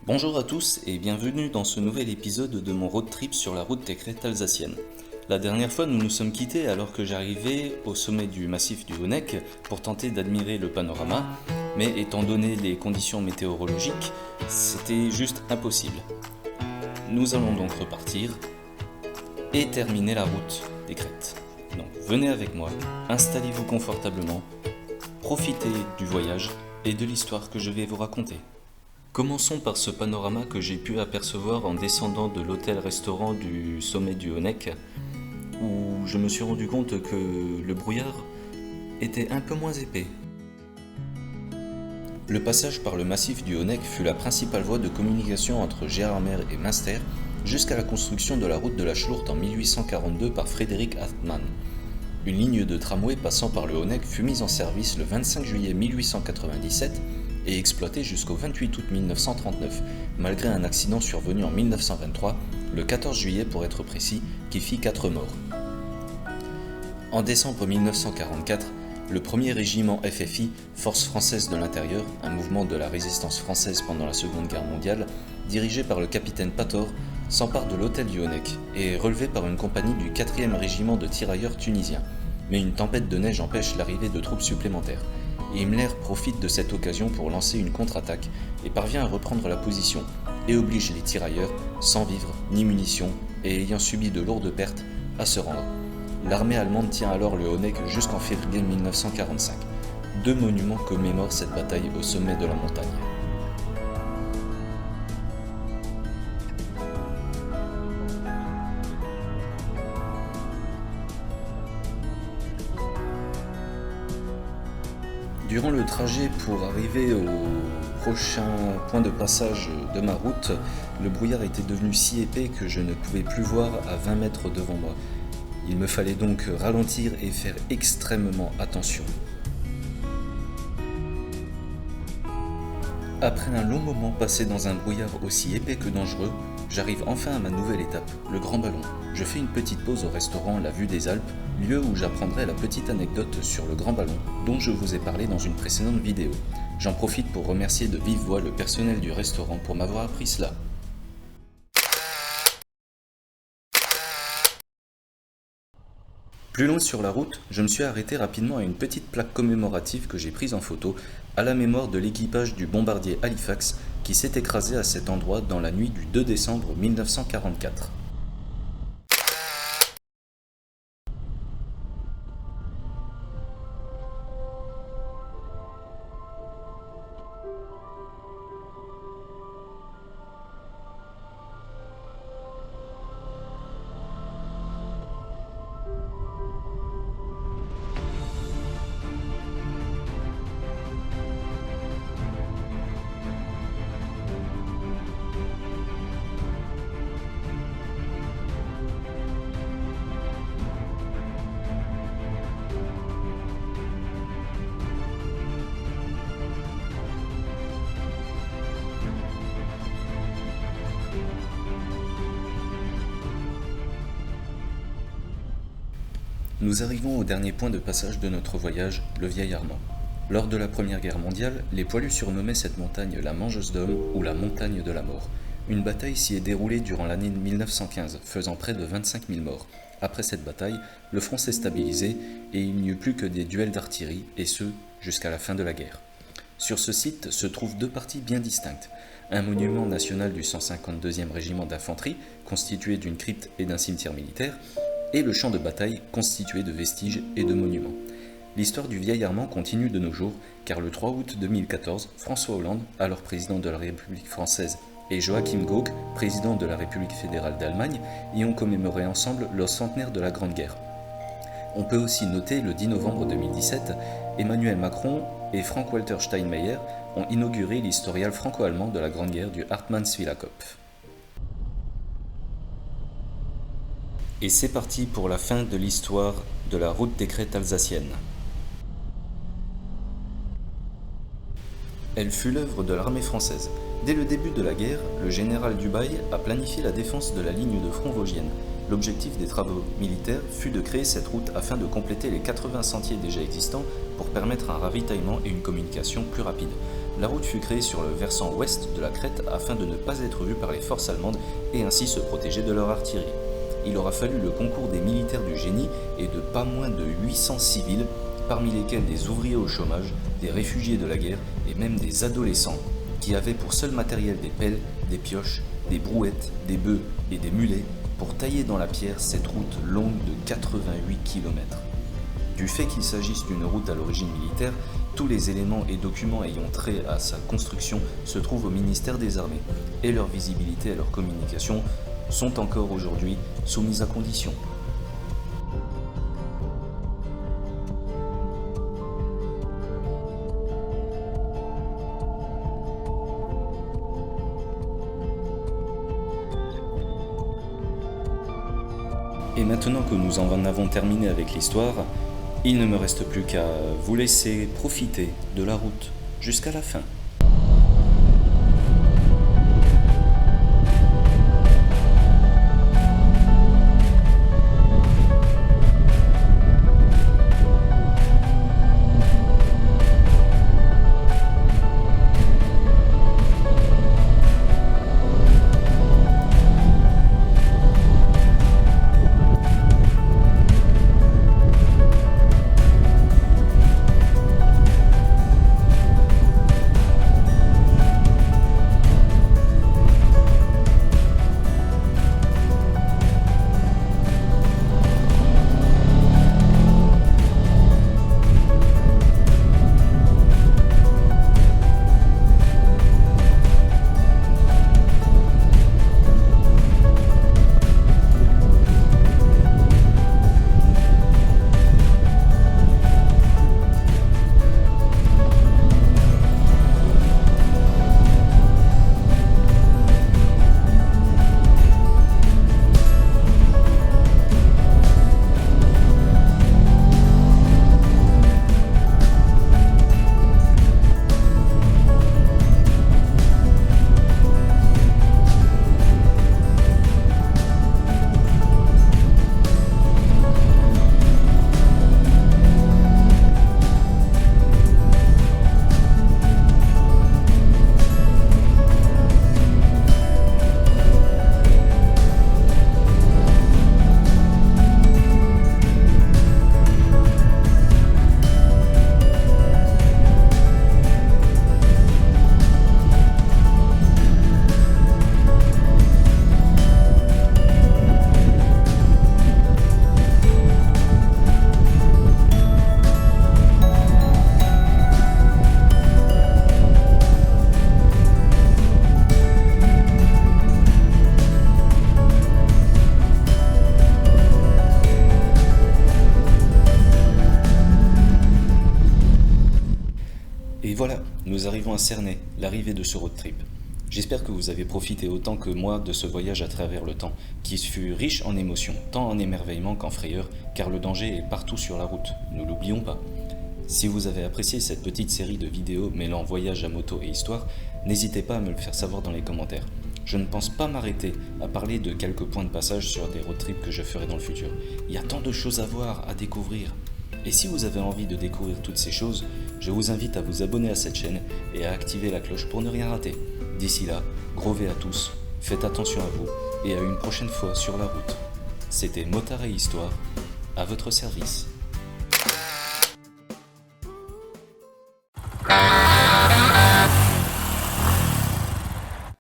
Bonjour à tous et bienvenue dans ce nouvel épisode de mon road trip sur la route des crêtes alsaciennes. La dernière fois, nous nous sommes quittés alors que j'arrivais au sommet du massif du Honeck pour tenter d'admirer le panorama, mais étant donné les conditions météorologiques, c'était juste impossible. Nous allons donc repartir et terminer la route des crêtes. Donc venez avec moi, installez-vous confortablement, profitez du voyage et de l'histoire que je vais vous raconter. Commençons par ce panorama que j'ai pu apercevoir en descendant de l'hôtel-restaurant du sommet du Honeck, où je me suis rendu compte que le brouillard était un peu moins épais. Le passage par le massif du Honeck fut la principale voie de communication entre Gérardmer et Münster jusqu'à la construction de la route de la Schlourte en 1842 par Frédéric Hartmann. Une ligne de tramway passant par le Honeck fut mise en service le 25 juillet 1897 et exploitée jusqu'au 28 août 1939, malgré un accident survenu en 1923, le 14 juillet pour être précis, qui fit 4 morts. En décembre 1944, le 1er régiment FFI, Force française de l'intérieur, un mouvement de la résistance française pendant la Seconde Guerre mondiale, dirigé par le capitaine Pator, s'empare de l'hôtel du Honeck et est relevé par une compagnie du 4e régiment de tirailleurs tunisiens. Mais une tempête de neige empêche l'arrivée de troupes supplémentaires. Himmler profite de cette occasion pour lancer une contre-attaque et parvient à reprendre la position et oblige les tirailleurs, sans vivres ni munitions et ayant subi de lourdes pertes, à se rendre. L'armée allemande tient alors le Honeck jusqu'en février 1945. 2 monuments commémorent cette bataille au sommet de la montagne. Durant le trajet pour arriver au prochain point de passage de ma route, le brouillard était devenu si épais que je ne pouvais plus voir à 20 mètres devant moi. Il me fallait donc ralentir et faire extrêmement attention. Après un long moment passé dans un brouillard aussi épais que dangereux, j'arrive enfin à ma nouvelle étape, le Grand Ballon. Je fais une petite pause au restaurant La Vue des Alpes, lieu où j'apprendrai la petite anecdote sur le Grand Ballon dont je vous ai parlé dans une précédente vidéo. J'en profite pour remercier de vive voix le personnel du restaurant pour m'avoir appris cela. Plus loin sur la route, je me suis arrêté rapidement à une petite plaque commémorative que j'ai prise en photo à la mémoire de l'équipage du bombardier Halifax qui s'est écrasé à cet endroit dans la nuit du 2 décembre 1944. Nous arrivons au dernier point de passage de notre voyage, le Vieil Armand. Lors de la Première Guerre mondiale, les poilus surnommaient cette montagne la Mangeuse d'Hommes ou la Montagne de la Mort. Une bataille s'y est déroulée durant l'année 1915, faisant près de 25 000 morts. Après cette bataille, le front s'est stabilisé et il n'y eut plus que des duels d'artillerie, et ce, jusqu'à la fin de la guerre. Sur ce site se trouvent 2 parties bien distinctes. Un monument national du 152e régiment d'infanterie, constitué d'une crypte et d'un cimetière militaire, et le champ de bataille constitué de vestiges et de monuments. L'histoire du Vieil Armand continue de nos jours, car le 3 août 2014, François Hollande, alors président de la République française, et Joachim Gauck, président de la République fédérale d'Allemagne, y ont commémoré ensemble le centenaire de la Grande Guerre. On peut aussi noter le 10 novembre 2017, Emmanuel Macron et Frank-Walter Steinmeier ont inauguré l'historial franco-allemand de la Grande Guerre du Hartmannswillerkopf. Et c'est parti pour la fin de l'histoire de la route des crêtes alsaciennes. Elle fut l'œuvre de l'armée française. Dès le début de la guerre, le général Dubail a planifié la défense de la ligne de front vosgienne. L'objectif des travaux militaires fut de créer cette route afin de compléter les 80 sentiers déjà existants pour permettre un ravitaillement et une communication plus rapide. La route fut créée sur le versant ouest de la crête afin de ne pas être vue par les forces allemandes et ainsi se protéger de leur artillerie. Il aura fallu le concours des militaires du génie et de pas moins de 800 civils, parmi lesquels des ouvriers au chômage, des réfugiés de la guerre et même des adolescents, qui avaient pour seul matériel des pelles, des pioches, des brouettes, des bœufs et des mulets pour tailler dans la pierre cette route longue de 88 km. Du fait qu'il s'agisse d'une route à l'origine militaire, tous les éléments et documents ayant trait à sa construction se trouvent au ministère des Armées, et leur visibilité et leur communication sont encore aujourd'hui soumises à conditions. Et maintenant que nous en avons terminé avec l'histoire, il ne me reste plus qu'à vous laisser profiter de la route jusqu'à la fin. Et voilà, nous arrivons à cerner l'arrivée de ce road trip. J'espère que vous avez profité autant que moi de ce voyage à travers le temps, qui fut riche en émotions, tant en émerveillement qu'en frayeur, car le danger est partout sur la route, ne l'oublions pas. Si vous avez apprécié cette petite série de vidéos mêlant voyage à moto et histoire, n'hésitez pas à me le faire savoir dans les commentaires. Je ne pense pas m'arrêter à parler de quelques points de passage sur des road trips que je ferai dans le futur. Il y a tant de choses à voir, à découvrir. Et si vous avez envie de découvrir toutes ces choses, je vous invite à vous abonner à cette chaîne et à activer la cloche pour ne rien rater. D'ici là, gros V à tous, faites attention à vous et à une prochaine fois sur la route. C'était Motard et Histoire, à votre service.